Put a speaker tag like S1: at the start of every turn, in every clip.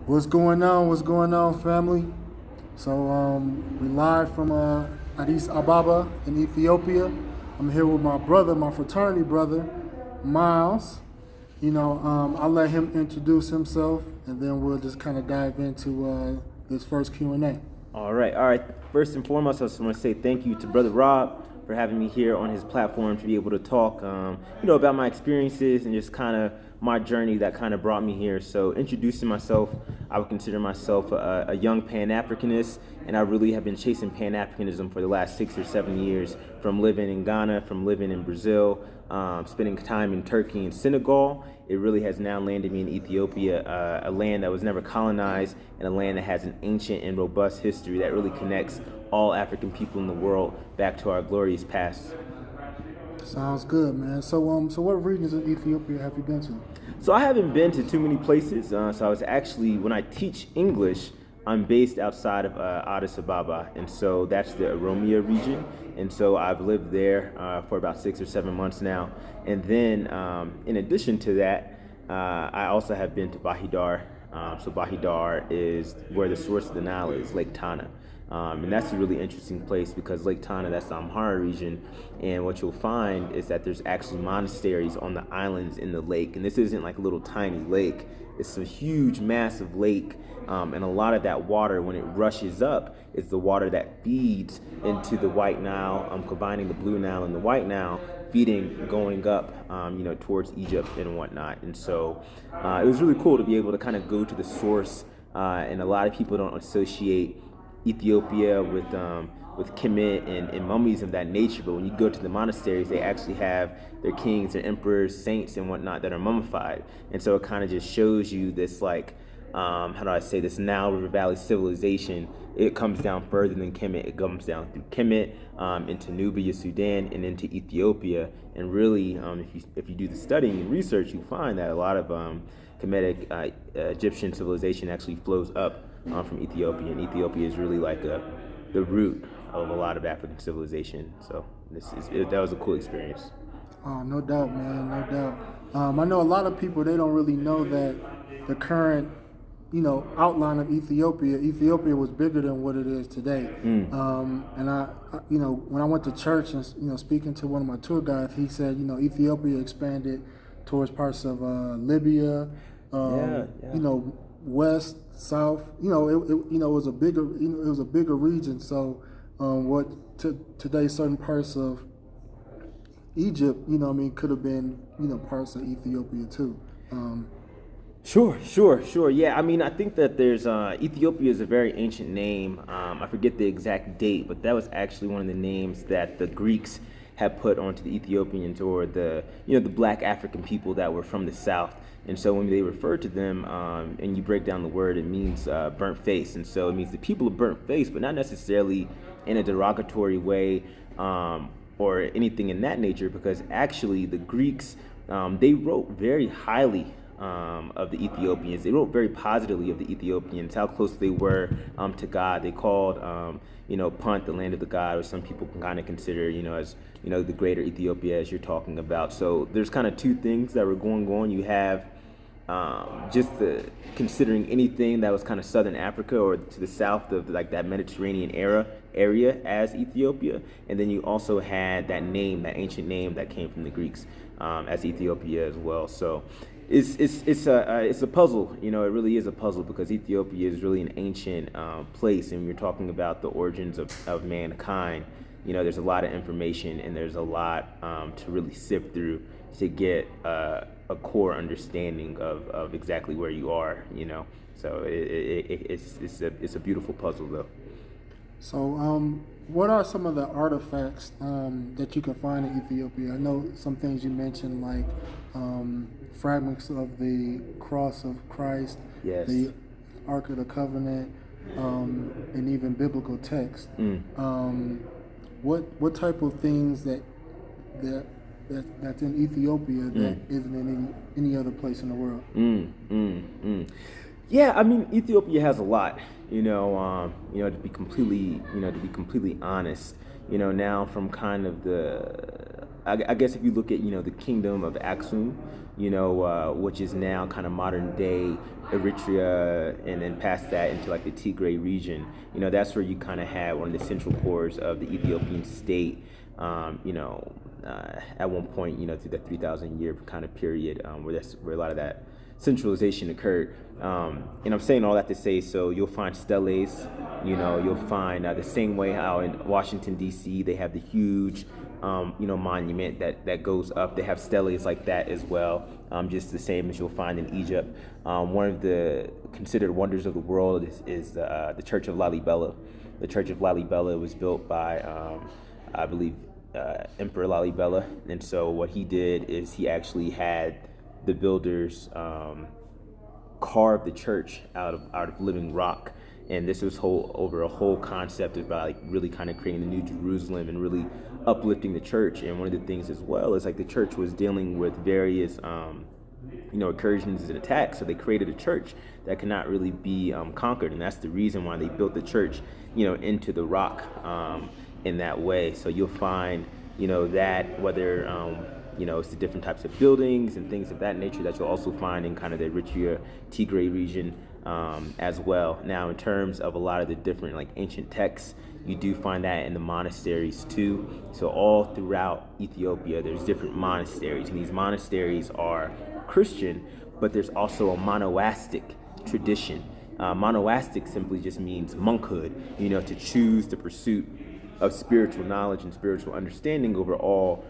S1: What's going on? What's going on, family? So we live from Addis Ababa in Ethiopia. I'm here with my brother, my fraternity brother, Miles. I'll let him introduce himself, and then we'll just kind of dive into this first Q&A.
S2: All right, all right. First and foremost, I just want to say thank you to Brother Rob for having me here on his platform to be able to talk, about my experiences and just kind of my journey that kind of brought me here. So, introducing myself, I would consider myself a young Pan-Africanist, and I really have been chasing Pan-Africanism for the last 6 or 7 years, from living in Ghana, from living in Brazil, spending time in Turkey and Senegal. It really has now landed me in Ethiopia, a land that was never colonized and a land that has an ancient and robust history that really connects all African people in the world back to our glorious past.
S1: Sounds good, man. So what regions of Ethiopia have you been to?
S2: So I haven't been to too many places. So I was actually, when I teach English, I'm based outside of Addis Ababa, and so that's the Oromia region. And so I've lived there for about 6 or 7 months now. And then, in addition to that, I also have been to Bahidar. So Bahidar is where the source of the Nile is, Lake Tana. And that's a really interesting place because Lake Tana, that's the Amhara region, and what you'll find is that there's actually monasteries on the islands in the lake. And this isn't like a little tiny lake, it's a huge, massive lake, and a lot of that water, when it rushes up, is the water that feeds into the White Nile, combining the Blue Nile and the White Nile, feeding, going up, towards Egypt and whatnot. And so it was really cool to be able to kind of go to the source, and a lot of people don't associate Ethiopia with Kemet and mummies of that nature, but when you go to the monasteries, they actually have their kings, their emperors, saints, and whatnot that are mummified. And so it kind of just shows you this, like, how do I say, this Nile River Valley civilization. It comes down further than Kemet. It comes down through Kemet, into Nubia, Sudan, and into Ethiopia. And really, if you do the studying and research, you find that a lot of Kemetic Egyptian civilization actually flows up from Ethiopia, and Ethiopia is really like the root of a lot of African civilization. So that was a cool experience.
S1: Oh, no doubt, man, no doubt. I know a lot of people, they don't really know that the current, outline of Ethiopia was bigger than what it is today. And when I went to church and, speaking to one of my tour guides, he said, Ethiopia expanded towards parts of Libya, west, south. It was a bigger region. So, today certain parts of Egypt, could have been, parts of Ethiopia too.
S2: Sure. Yeah, I mean, I think that there's Ethiopia is a very ancient name. I forget the exact date, but that was actually one of the names that the Greeks had put onto the Ethiopians, or the black African people that were from the south. And so when they refer to them, and you break down the word, it means burnt face. And so it means the people of burnt face, but not necessarily in a derogatory way, or anything in that nature, because actually the Greeks, they wrote very highly of the Ethiopians. They wrote very positively of the Ethiopians, how close they were to God. They called, Punt the land of the God, or some people can kind of consider, as the greater Ethiopia, as you're talking about. So there's kind of two things that were going on. You have considering anything that was kind of southern Africa or to the south of like that Mediterranean area as Ethiopia, and then you also had that ancient name that came from the Greeks, as Ethiopia as well. So it's a puzzle. It really is a puzzle, because Ethiopia is really an ancient place, and we're talking about the origins of mankind. There's a lot of information, and there's a lot to really sift through to get a core understanding of exactly where you are. So it's a beautiful puzzle, though.
S1: So, what are some of the artifacts that you can find in Ethiopia? I know some things you mentioned, like fragments of the cross of Christ,
S2: Yes.
S1: the Ark of the Covenant, and even biblical text. What type of things that's in Ethiopia that isn't in any other place in the world?
S2: Yeah, I mean, Ethiopia has a lot. To be completely honest. Now from kind of I guess if you look at the kingdom of Aksum, which is now kind of modern day Eritrea, and then past that into like the Tigray region. That's where you kind of had one of the central cores of the Ethiopian state. At one point, through the 3,000 year kind of period, where a lot of that centralization occurred. And I'm saying all that to say, so you'll find steles, you'll find the same way how in Washington, D.C., they have the huge, monument that goes up. They have steles like that as well, just the same as you'll find in Egypt. One of the considered wonders of the world is the Church of Lalibela. The Church of Lalibela was built by, I believe, Emperor Lalibela. And so what he did is he actually had the builders carve the church out of living rock, and this was over a whole concept of like really kind of creating the New Jerusalem and really uplifting the church. And one of the things as well is like the church was dealing with various incursions and attacks, so they created a church that cannot really be conquered, and that's the reason why they built the church into the rock in that way. So you'll find that whether it's the different types of buildings and things of that nature that you'll also find in kind of the Eritrea, Tigray region as well. Now, in terms of a lot of the different like ancient texts, you do find that in the monasteries too. So all throughout Ethiopia, there's different monasteries, and these monasteries are Christian, but there's also a monoastic tradition. Monoastic simply just means monkhood, to choose the pursuit of spiritual knowledge and spiritual understanding over all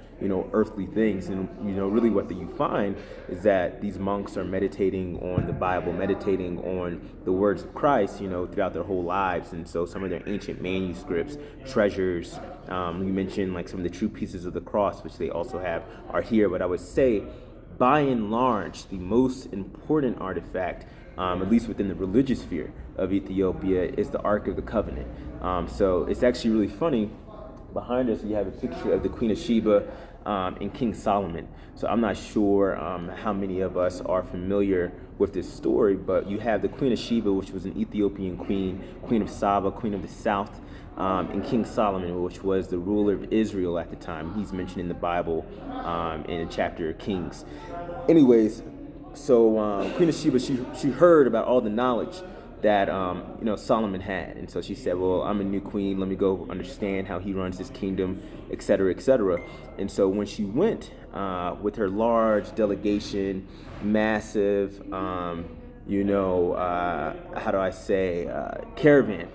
S2: earthly things. And really what you find is that these monks are meditating on the Bible, meditating on the words of Christ throughout their whole lives. And so some of their ancient manuscripts, treasures, you mentioned like some of the true pieces of the cross, which they also have, are here. But I would say by and large the most important artifact, at least within the religious sphere of Ethiopia, is the Ark of the Covenant. So it's actually really funny. Behind us, you have a picture of the Queen of Sheba and King Solomon. So I'm not sure how many of us are familiar with this story, but you have the Queen of Sheba, which was an Ethiopian queen, Queen of Saba, Queen of the South, and King Solomon, which was the ruler of Israel at the time. He's mentioned in the Bible in a chapter of Kings. Anyways, so Queen of Sheba, she heard about all the knowledge that Solomon had, and so she said, well, I'm a new queen, let me go understand how he runs his kingdom, etc., etc. And so when she went with her large delegation, massive caravan,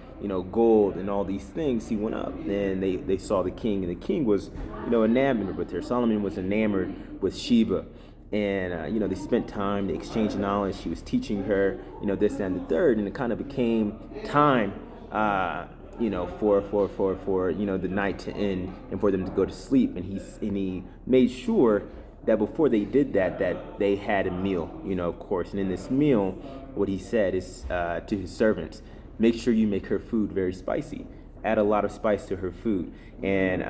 S2: gold and all these things, he went up and they saw the king, and the king was enamored with her. Solomon was enamored with Sheba. And they spent time, they exchanged knowledge. She was teaching her, this and the third, and it kind of became time, for the night to end and for them to go to sleep. And he made sure that before they did that they had a meal, of course. And in this meal, what he said is to his servants, make sure you make her food very spicy. Add a lot of spice to her food. And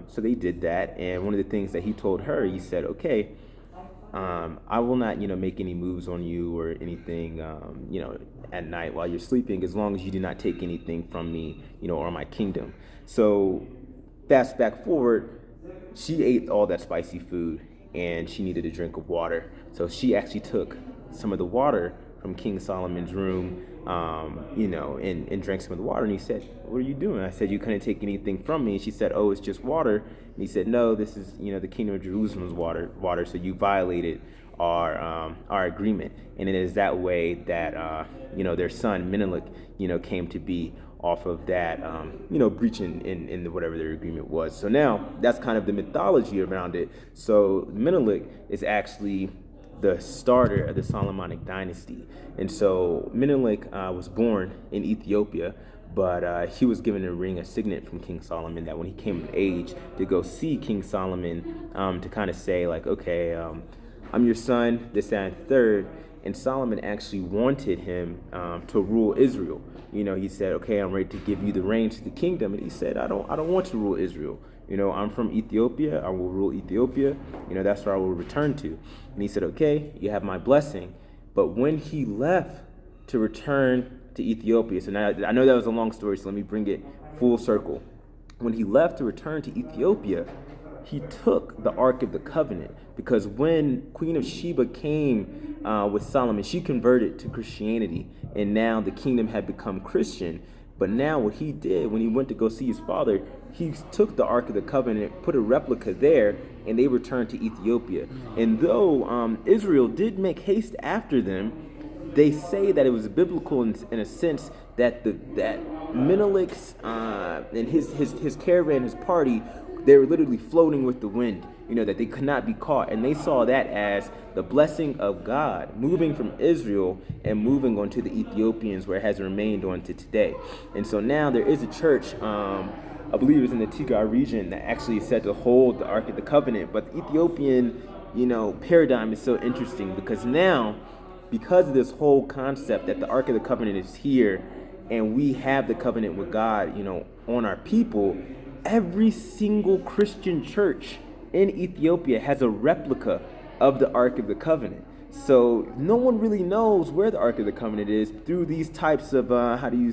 S2: so they did that. And one of the things that he told her, he said, okay, I will not, make any moves on you or anything, at night while you're sleeping, as long as you do not take anything from me, or my kingdom. So fast back forward, she ate all that spicy food and she needed a drink of water. So she actually took some of the water from King Solomon's room, and drank some of the water. And he said, what are you doing? I said, you couldn't take anything from me. And she said, oh, it's just water. And he said, no, this is, the kingdom of Jerusalem's water. So you violated our agreement. And it is that way that, their son Menelik, came to be off of that, breach in whatever their agreement was. So now that's kind of the mythology around it. So Menelik is actually the starter of the Solomonic dynasty. And so Menelik was born in Ethiopia, but he was given a signet from King Solomon that when he came of age to go see King Solomon, to kind of say like, okay, I'm your son, this, that, and third. And Solomon actually wanted him to rule Israel. He said, okay, I'm ready to give you the reins to the kingdom. And he said, I don't want to rule Israel. I'm from Ethiopia. I will rule Ethiopia. That's where I will return to. And he said, okay, you have my blessing. But when he left to return to Ethiopia, so now I know that was a long story, so let me bring it full circle. When he left to return to Ethiopia, he took the Ark of the Covenant, because when Queen of Sheba came with Solomon, she converted to Christianity, and now the kingdom had become Christian. But now what he did when he went to go see his father, he took the Ark of the Covenant, put a replica there, and they returned to Ethiopia. And though Israel did make haste after them, they say that it was biblical in a sense that that Menelik's and his caravan, his party, they were literally floating with the wind, that they could not be caught. And they saw that as the blessing of God moving from Israel and moving onto the Ethiopians, where it has remained on to today. And so now there is a church, I believe it's in the Tigray region, that actually is said to hold the Ark of the Covenant. But the Ethiopian, paradigm is so interesting, because now, because of this whole concept that the Ark of the Covenant is here and we have the covenant with God, on our people, every single Christian church in Ethiopia has a replica of the Ark of the Covenant. So no one really knows where the Ark of the Covenant is through these types of, very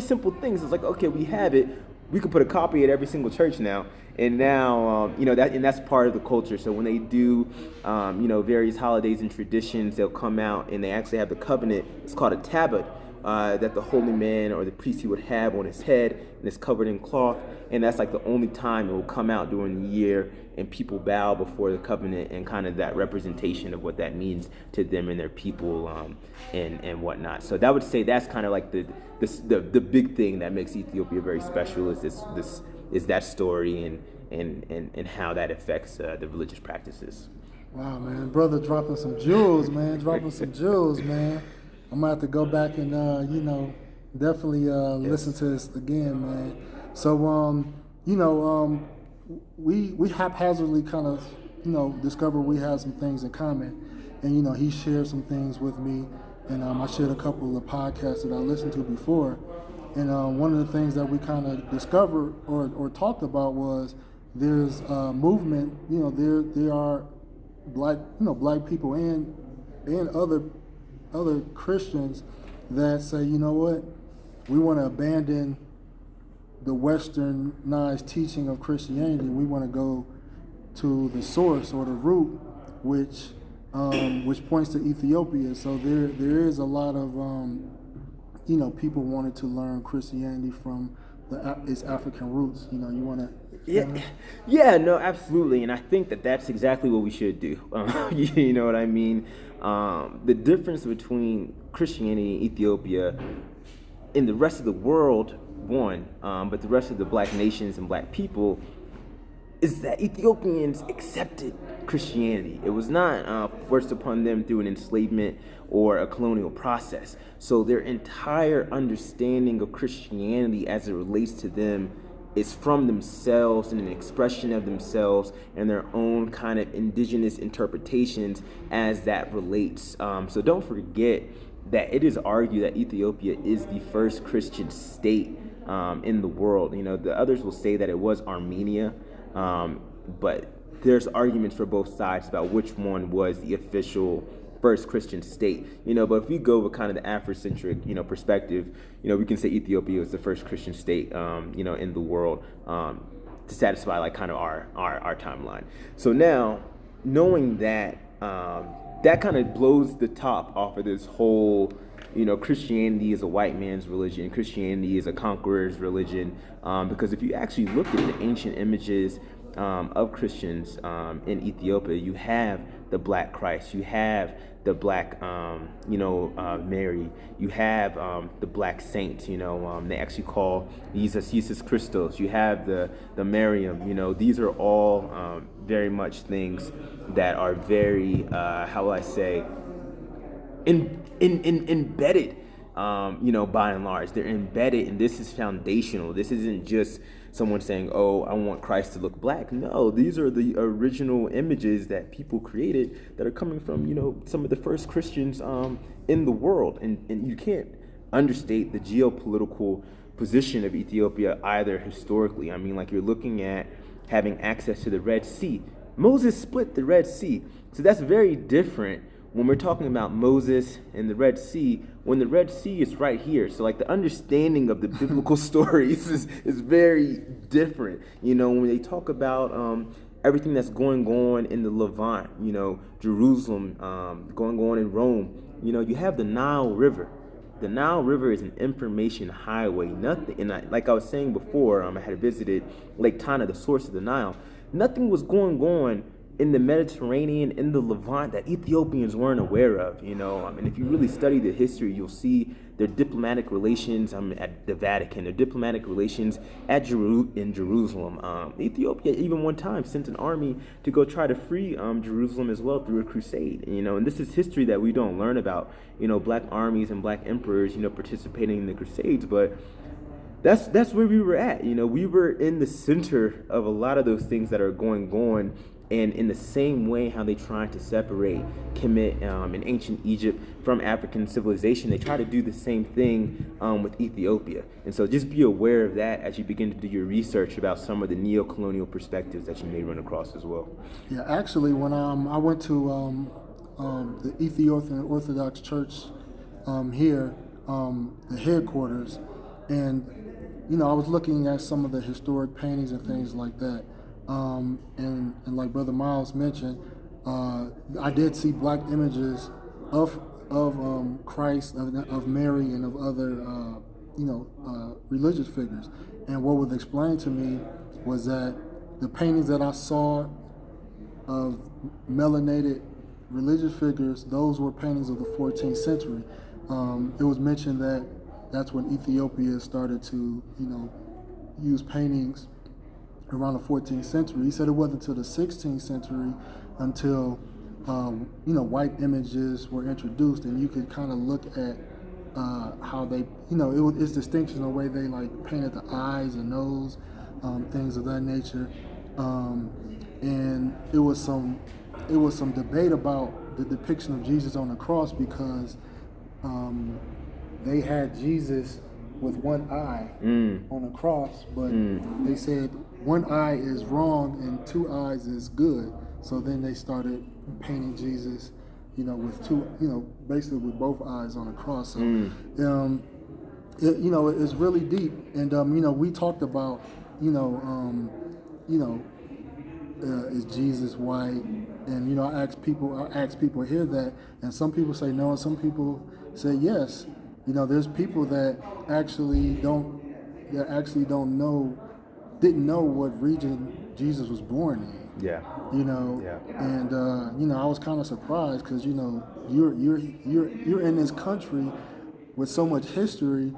S2: simple things. It's like, okay, we have it. We could put a copy at every single church now. And now, that's part of the culture. So when they do, various holidays and traditions, they'll come out and they actually have the covenant. It's called a tablet that the holy man or the priest he would have on his head, and it's covered in cloth. And that's like the only time it will come out during the year, and people bow before the covenant, and kind of that representation of what that means to them and their people, and whatnot. So that would say that's kind of like the big thing that makes Ethiopia very special, is that story and how that affects the religious practices.
S1: Wow, man, brother, dropping some jewels, man. I'm gonna have to go back and definitely listen to this again, man. So we haphazardly kind of discovered we had some things in common, and he shared some things with me, and I shared a couple of podcasts that I listened to before, and one of the things that we kind of discovered or talked about was there's a movement, there are black people and other Christians that say, we want to abandon the westernized teaching of Christianity. We want to go to the source or the root, which points to Ethiopia. So there is a lot of people wanted to learn Christianity from its African roots. You want to.
S2: Yeah, no, absolutely, and I think that's exactly what we should do. You know what I mean? The difference between Christianity in Ethiopia and the rest of the world, but the rest of the black nations and black people, is that Ethiopians accepted Christianity. It was not forced upon them through an enslavement or a colonial process. So their entire understanding of Christianity as it relates to them is from themselves and an expression of themselves and their own kind of indigenous interpretations as that relates. So don't forget that it is argued that Ethiopia is the first Christian state in the world. The others will say that it was Armenia, but there's arguments for both sides about which one was the official first Christian state. But if we go with kind of the Afrocentric, perspective, we can say Ethiopia was the first Christian state, in the world, to satisfy like kind of our timeline. So now, knowing that, that kind of blows the top off of this whole, Christianity is a white man's religion, Christianity is a conqueror's religion, because if you actually look at the ancient images of Christians in Ethiopia, you have the Black Christ, you have the Black, Mary, you have the Black saints, they actually call Jesus Christos, you have the Mariam, these are all very much things that are very, how will I say, embedded, by and large. They're embedded, and this is foundational. This isn't just someone saying, oh, I want Christ to look black. No, these are the original images that people created that are coming from, some of the first Christians in the world. And you can't understate the geopolitical position of Ethiopia either historically. I mean, like, you're looking at having access to the Red Sea. Moses split the Red Sea. So that's very different when we're talking about Moses and the Red Sea, when the Red Sea is right here, so like the understanding of the biblical stories is very different. When they talk about everything that's going on in the Levant, Jerusalem, going on in Rome, you have the Nile River. The Nile River is an information highway. Nothing, and like I was saying before, I had visited Lake Tana, the source of the Nile. Nothing was going on in the Mediterranean, in the Levant, that Ethiopians weren't aware of. If you really study the history, you'll see their diplomatic relations at the Vatican, their diplomatic relations in Jerusalem. Ethiopia, even one time, sent an army to go try to free Jerusalem as well through a crusade. And this is history that we don't learn about. Black armies and black emperors, participating in the crusades, but that's where we were at. We were in the center of a lot of those things that are going on. And in the same way how they tried to separate Kemet in ancient Egypt from African civilization, they try to do the same thing with Ethiopia. And so just be aware of that as you begin to do your research about some of the neo-colonial perspectives that you may run across as well.
S1: Yeah, actually, when I went to the Ethiopian Orthodox Church here, the headquarters, and I was looking at some of the historic paintings and things like that. And like Brother Miles mentioned, I did see black images of Christ, of Mary, and of other religious figures. And what was explained to me was that the paintings that I saw of melanated religious figures, those were paintings of the 14th century. It was mentioned that that's when Ethiopia started to use paintings around the 14th century. He said it wasn't until the 16th century until white images were introduced, and you could kind of look at how they it's distinction in the way they like painted the eyes and nose, things of that nature, and it was some debate about the depiction of Jesus on the cross, because they had Jesus with one eye on the cross, but they said one eye is wrong and two eyes is good. So then they started painting Jesus, with two, basically with both eyes on the cross. So, it's really deep. And we talked about, is Jesus white? And I ask people here that, and some people say no, and some people say yes. There's people that actually didn't know what region Jesus was born in.
S2: Yeah.
S1: And I was kind of surprised, because you're in this country with so much history,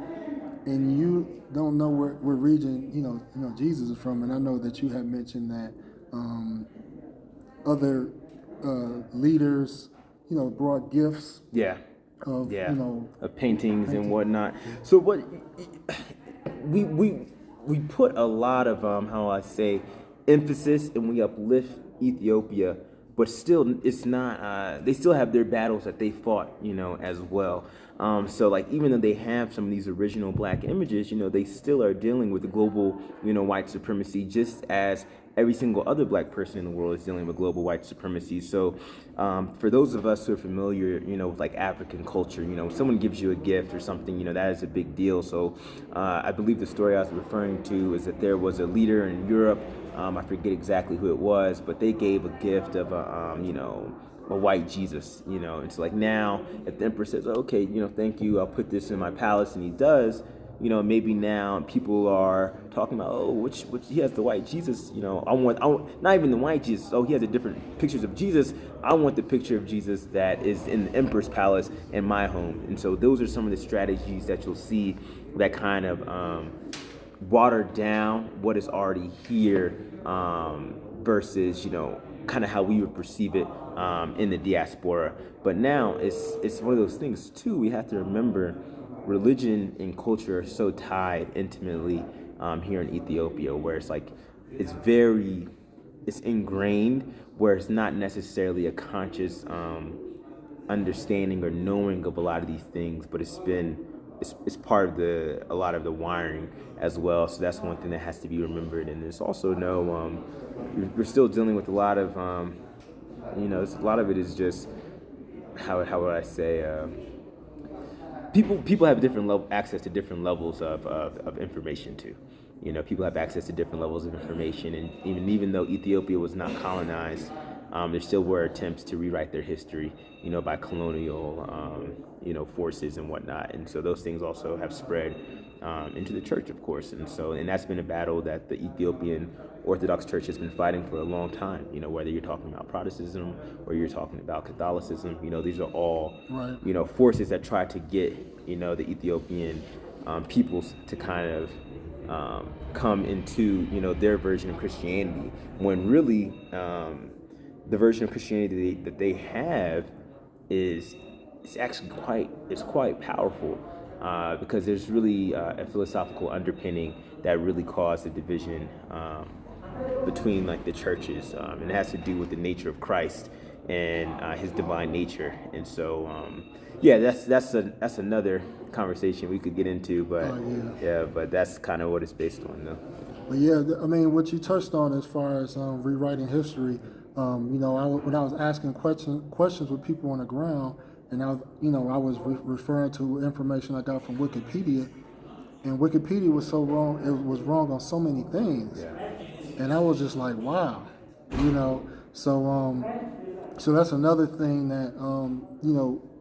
S1: and you don't know where region Jesus is from. And I know that you have mentioned that other leaders brought gifts.
S2: Yeah.
S1: Of
S2: paintings and whatnot. So what we put a lot of emphasis, and we uplift Ethiopia, but still it's not. They still have their battles that they fought, as well. So like, even though they have some of these original black images, they still are dealing with the global, white supremacy, just as every single other black person in the world is dealing with global white supremacy. So for those of us who are familiar, with like African culture, someone gives you a gift or something, that is a big deal. So I believe the story I was referring to is that there was a leader in Europe, I forget exactly who it was, but they gave a gift of a white Jesus, It's like, now if the emperor says, okay, thank you, I'll put this in my palace, and he does, maybe now people are talking about, oh, which he has the white Jesus, I want not even the white Jesus. Oh, he has a different pictures of Jesus. I want the picture of Jesus that is in the emperor's palace in my home. And so those are some of the strategies that you'll see that kind of water down what is already here, versus kind of how we would perceive it in the diaspora. But now it's one of those things too. We have to remember, religion and culture are so tied intimately here in Ethiopia, where it's like it's ingrained, where it's not necessarily a conscious understanding or knowing of a lot of these things, but it's part of a lot of the wiring as well. So that's one thing that has to be remembered. And there's also we're still dealing with a lot of a lot of it is just how would I say, people have different access to different levels of information too. People have access to different levels of information, and even though Ethiopia was not colonized, there still were attempts to rewrite their history, by colonial, forces and whatnot. And so those things also have spread into the church, of course. And that's been a battle that the Ethiopian Orthodox Church has been fighting for a long time. Whether you're talking about Protestantism or you're talking about Catholicism, these are all,
S1: Right.
S2: Forces that try to get, the Ethiopian peoples to kind of come into, their version of Christianity, when really the version of Christianity that they have is it's actually quite powerful, because there's really a philosophical underpinning that really caused the division between like the churches, and it has to do with the nature of Christ and his divine nature. And so yeah, that's another conversation we could get into, but but that's kind of what it's based on, though.
S1: But yeah, I mean, what you touched on as far as rewriting history, when I was asking questions with people on the ground, and I was referring to information I got from Wikipedia, and Wikipedia was so wrong. It was wrong on so many things, and I was just like, wow, you know. So that's another thing that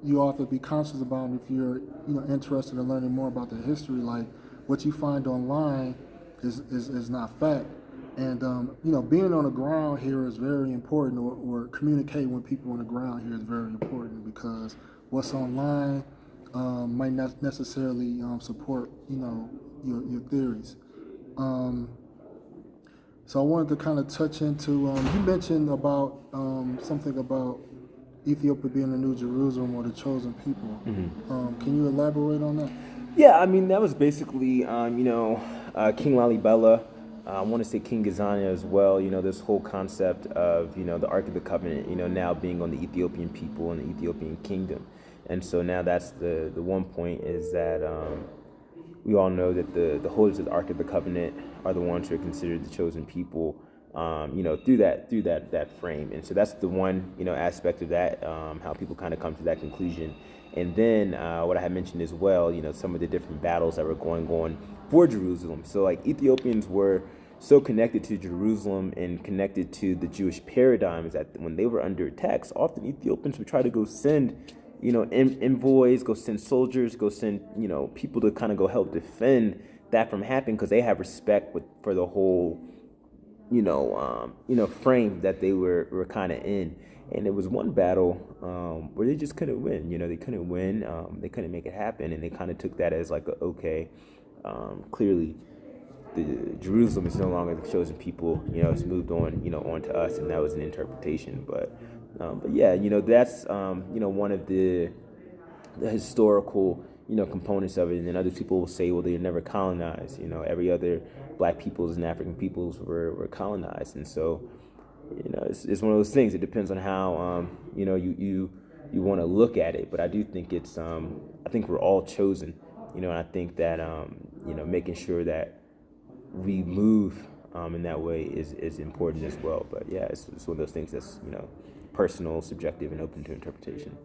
S1: you ought to be conscious about if you're interested in learning more about the history. Like what you find online is not fact, and being on the ground here is very important, or communicating with people on the ground here is very important, because what's online might not necessarily support your theories. So I wanted to kind of touch into, you mentioned about something about Ethiopia being the New Jerusalem or the chosen people. Can you elaborate on that?
S2: Yeah, I mean, that was basically, King Lalibela. I want to say King Gazania as well. This whole concept of, the Ark of the Covenant, now being on the Ethiopian people and the Ethiopian kingdom. And so now that's the one point, is that we all know that the holders of the Ark of the Covenant are the ones who are considered the chosen people, through that frame. And so that's the one, aspect of that, how people kind of come to that conclusion. And then what I had mentioned as well, some of the different battles that were going on for Jerusalem. So like Ethiopians were so connected to Jerusalem and connected to the Jewish paradigms that when they were under attacks, often Ethiopians would try to go send envoys, go send soldiers, go send, people to kind of go help defend that from happening, because they have respect for the whole, frame that they were kind of in. And it was one battle where they just couldn't win. They couldn't win. They couldn't make it happen, and they kind of took that as like, clearly, Jerusalem is no longer the chosen people. It's moved on, on to us, and that was an interpretation. But yeah, that's one of the historical components of it. And then other people will say, well, they were never colonized. Every other black peoples and African peoples were colonized, and so it's one of those things. It depends on how you want to look at it. But I do think it's I think we're all chosen. And I think that making sure that we move in that way is important as well. But yeah, it's one of those things that's personal, subjective, and open to interpretation.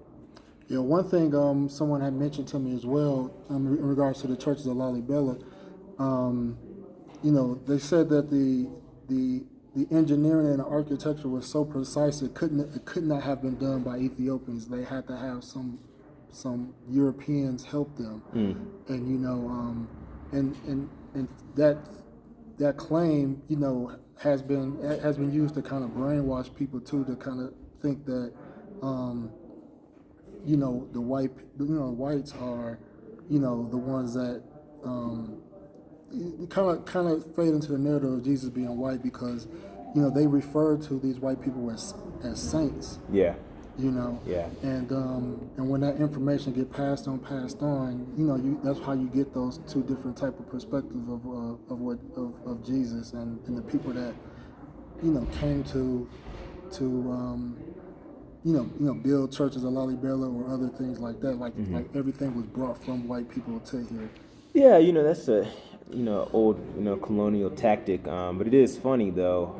S1: Yeah, one thing someone had mentioned to me as well in regards to the churches of Lalibela, they said that the engineering and the architecture was so precise it could not have been done by Ethiopians. They had to have some Europeans help them, and and that claim has been used to kind of brainwash people too, to kind of think that the whites are the ones that kind of fade into the narrative of Jesus being white, because they refer to these white people as saints.
S2: Yeah.
S1: Yeah. And when that information get passed on, that's how you get those two different type of perspectives of Jesus and the people that came to build churches of Lalibela or other things like that. Like everything was brought from white people to here.
S2: Yeah, that's a old colonial tactic. But it is funny though.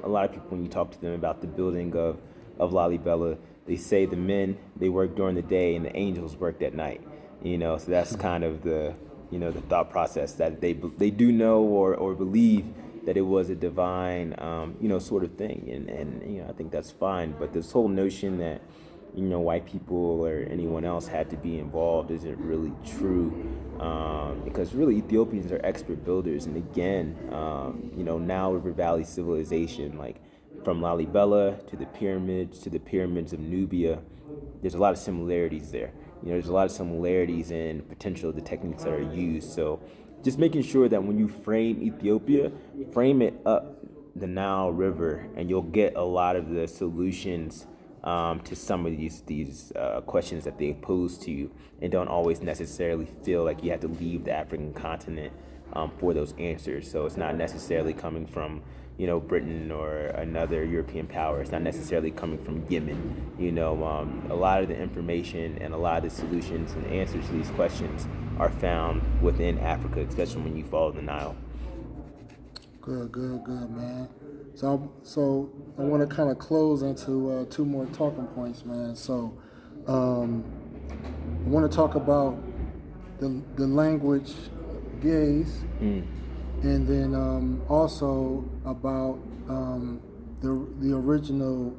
S2: A lot of people, when you talk to them about the building of Lalibela, they say the men, they work during the day and the angels worked at night. So that's kind of the the thought process that they do know or believe that it was a divine sort of thing, and I think that's fine. But this whole notion that white people or anyone else had to be involved isn't really true, because really Ethiopians are expert builders. And again, now River Valley civilization, like from Lalibela to the pyramids of Nubia, there's a lot of similarities there. There's a lot of similarities in potential of the techniques that are used. So just making sure that when you frame Ethiopia, frame it up the Nile River, and you'll get a lot of the solutions to some of these questions that they pose to you, and don't always necessarily feel like you have to leave the African continent for those answers. So it's not necessarily coming from Britain or another European power. It's not necessarily coming from Yemen. A lot of the information and a lot of the solutions and answers to these questions are found within Africa, especially when you follow the Nile.
S1: Good, man. So I want to kind of close into two more talking points, man. So I want to talk about the language gaze, and then also about the original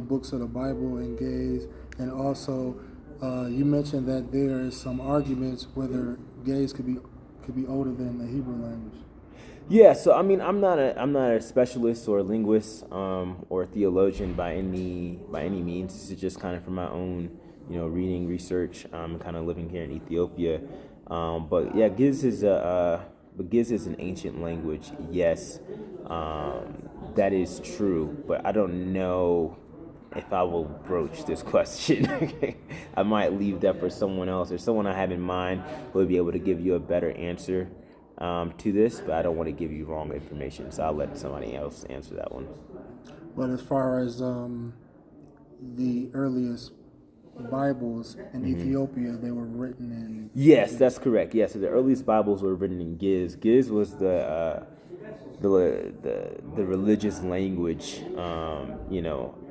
S1: books of the Bible and gaze, and also you mentioned that there is some arguments whether gaze could be older than the Hebrew language.
S2: Yeah, so I mean, I'm not a specialist or a linguist or a theologian by any means. This is just kind of from my own reading, research, and kind of living here in Ethiopia. But yeah, Giz is an ancient language. Yes, that is true. But I don't know if I will broach this question. I might leave that for someone else or someone I have in mind who will be able to give you a better answer to this, but I don't want to give you wrong information, so I'll let somebody else answer that one.
S1: But as far as the earliest Bibles in Ethiopia, they were written in...
S2: Yes, that's correct. Yes, so the earliest Bibles were written in Giz. Giz was the religious language,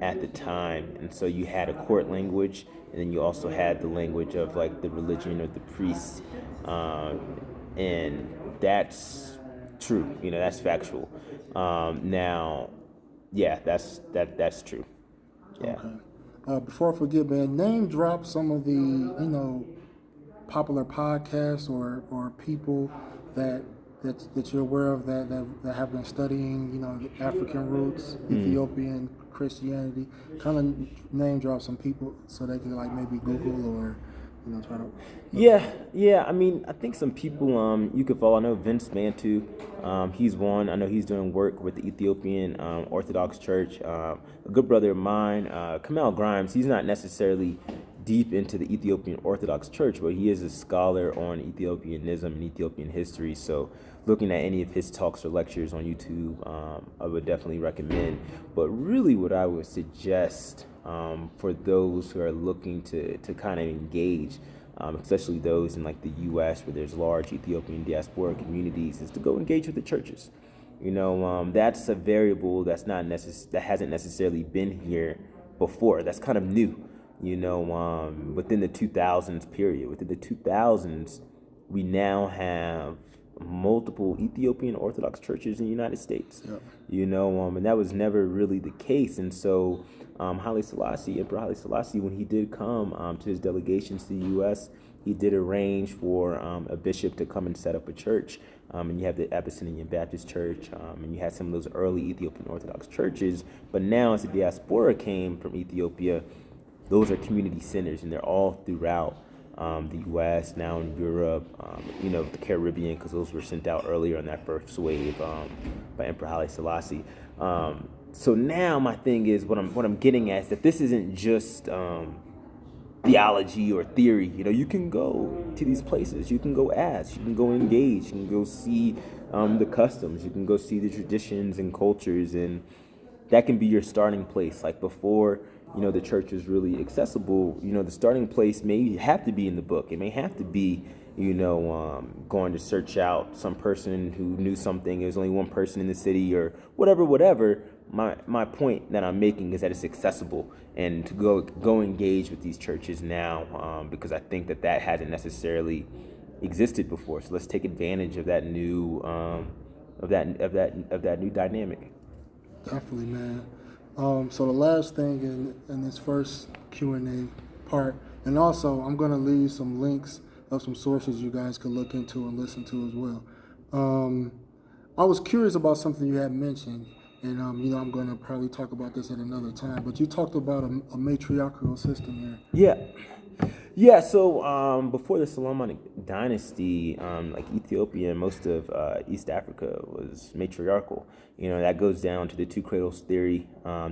S2: at the time, and so you had a court language, and then you also had the language of like the religion of the priests, and that's true. That's factual. Now, yeah, that's true. Yeah.
S1: Okay. Before I forget, man, name drop some of the popular podcasts or people that you're aware of that have been studying the African roots, Ethiopian Christianity. Kind of name drop some people so they can like maybe Google or try to.
S2: Yeah. I mean, I think some people you could follow. I know Vince Bantu. He's one. I know he's doing work with the Ethiopian Orthodox Church. A good brother of mine, Kamal Grimes. He's not necessarily deep into the Ethiopian Orthodox Church, but he is a scholar on Ethiopianism and Ethiopian history. So looking at any of his talks or lectures on YouTube, I would definitely recommend. But really what I would suggest for those who are looking to kind of engage, especially those in like the U.S. where there's large Ethiopian diaspora communities, is to go engage with the churches. That's a variable that hasn't necessarily been here before. That's kind of new. Within the 2000s period. Within the 2000s, we now have multiple Ethiopian Orthodox churches in the United States. Yep. And that was never really the case. And so Emperor Haile Selassie, when he did come to his delegations to the U.S., he did arrange for a bishop to come and set up a church. And you have the Abyssinian Baptist Church, and you had some of those early Ethiopian Orthodox churches. But now as the diaspora came from Ethiopia, those are community centers, and they're all throughout the U.S., now in Europe, the Caribbean, because those were sent out earlier on that first wave by Emperor Haile Selassie. So now my thing is, what I'm getting at is that this isn't just theology or theory. You can go to these places, you can go ask, you can go engage, you can go see the customs, you can go see the traditions and cultures, and that can be your starting place. Like before, the church was really accessible. The starting place may have to be in the book. It may have to be, going to search out some person who knew something. There's only one person in the city or whatever. my point that I'm making is that it's accessible, and to go engage with these churches now, because I think that hasn't necessarily existed before. So let's take advantage of that new of that new dynamic.
S1: Definitely, man. So the last thing in this first Q&A part, and also I'm going to leave some links of some sources you guys could look into and listen to as well. I was curious about something you had mentioned, and I'm going to probably talk about this at another time, but you talked about a matriarchal system here.
S2: Yeah, so before the Solomonic dynasty, like Ethiopia and most of East Africa was matriarchal. That goes down to the two cradles theory.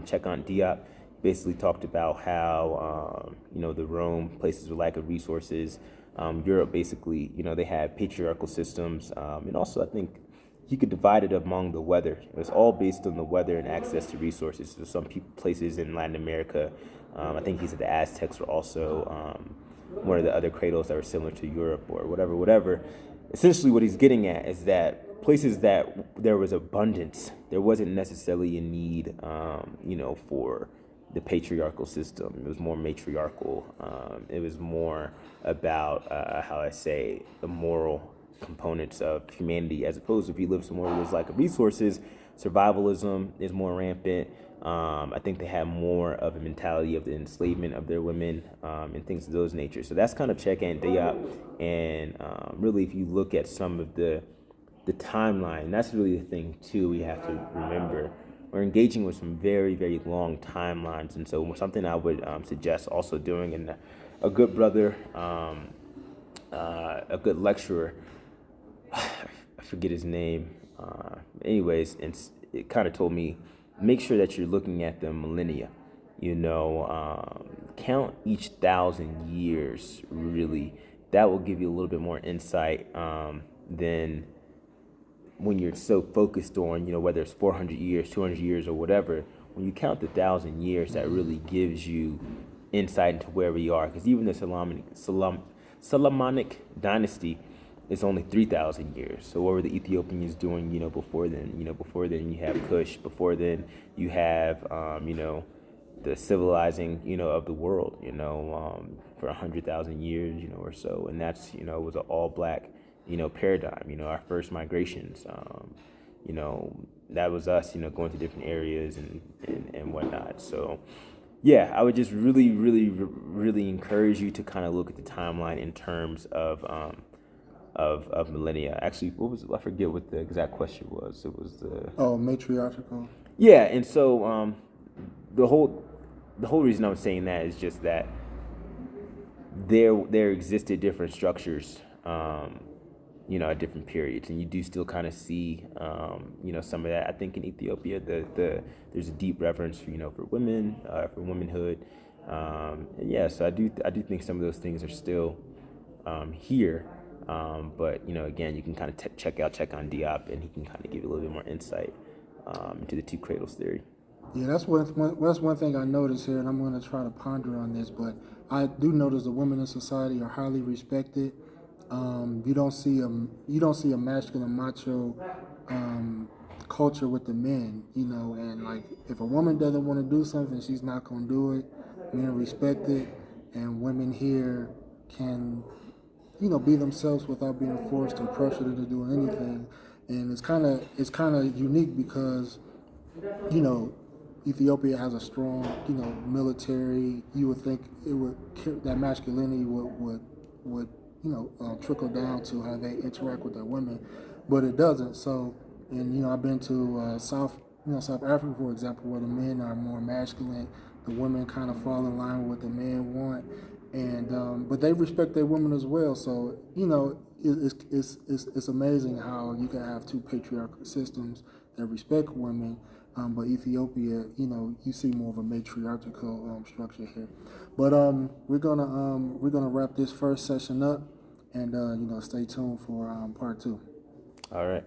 S2: Cheikh Diop basically talked about how, the Rome, places with lack of resources, Europe basically, they had patriarchal systems. And also I think he could divide it among the weather. It was all based on the weather and access to resources. So some places in Latin America, I think he said the Aztecs were also one of the other cradles that were similar to Europe or whatever. Essentially what he's getting at is that places that there was abundance, there wasn't necessarily a need, for the patriarchal system. It was more matriarchal. It was more about, the moral components of humanity, as opposed to if you live somewhere where there's lack of resources, survivalism is more rampant. I think they have more of a mentality of the enslavement of their women, and things of those nature. So that's kind of Cheikh Diop. And really, if you look at some of the timeline, that's really the thing too we have to remember. We're engaging with some very, very long timelines. And so something I would suggest also doing, and a good brother, a good lecturer, I forget his name. Anyways, it kind of told me, make sure that you're looking at the millennia. Count each 1,000 years. Really, that will give you a little bit more insight than when you're so focused on, whether it's 400 years, 200 years, or whatever. When you count the 1,000 years, that really gives you insight into where we are. Because even the Solomonic dynasty is only 3,000 years. So what were the Ethiopians doing, before then? Before then you have Kush. Before then you have, the civilizing, of the world, for 100,000 years, or so. And that's, was an all black, paradigm. Our first migrations, that was us, going to different areas and whatnot. So yeah, I would just really, really, really encourage you to kind of look at the timeline in terms of millennia. Actually, what was it? I forget what the exact question was. It was
S1: Matriarchal.
S2: Yeah, and so the whole reason I'm saying that is just that there existed different structures, at different periods, and you do still kind of see, some of that. I think in Ethiopia, there's a deep reverence for for women, for womanhood, and yeah. So I do think some of those things are still here. But again, you can kind of check out Cheikh Diop, and he can kind of give you a little bit more insight into the two cradles theory.
S1: Yeah, that's one thing I noticed here, and I'm going to try to ponder on this. But I do notice the women in society are highly respected. You don't see a masculine macho culture with the men, and like if a woman doesn't want to do something, she's not going to do it. Men respect it, and women here can be themselves without being forced or pressured into doing anything. And it's kind of unique because, Ethiopia has a strong, military. You would think that masculinity would trickle down to how they interact with their women, but it doesn't. So, and I've been to South Africa, for example, where the men are more masculine. The women kind of fall in line with what the men want, and but they respect their women as well. So it's amazing how you can have two patriarchal systems that respect women, but Ethiopia, you see more of a matriarchal structure here. But we're gonna wrap this first session up, and stay tuned for part 2.
S2: All right.